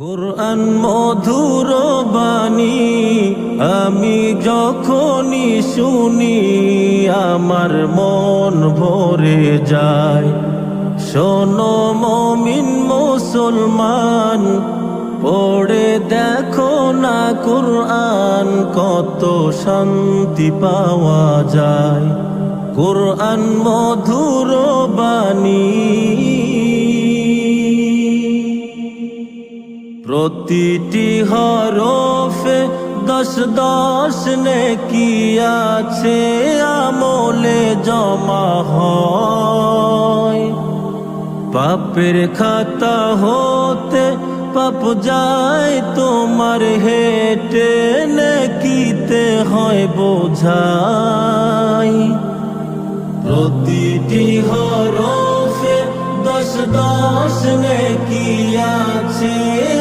কুরআন মধুর বাণী আমি যখনই শুনি আমার মন ভরে যায়। শোনো মুমিন মুসলমান, পড়ে দেখো না কুরআন, কত শান্তি পাওয়া যায়। কুরআন মধুর বাণী, প্রতিটি হরফে 10 নেকি আছে, আমলে জমা হয়। পাপের খাতা হতে পাপ যায় তোমার হেঁটে, নেকিতে হয় বোঝাই। প্রতিটি হরফে 10 নেকি আছে।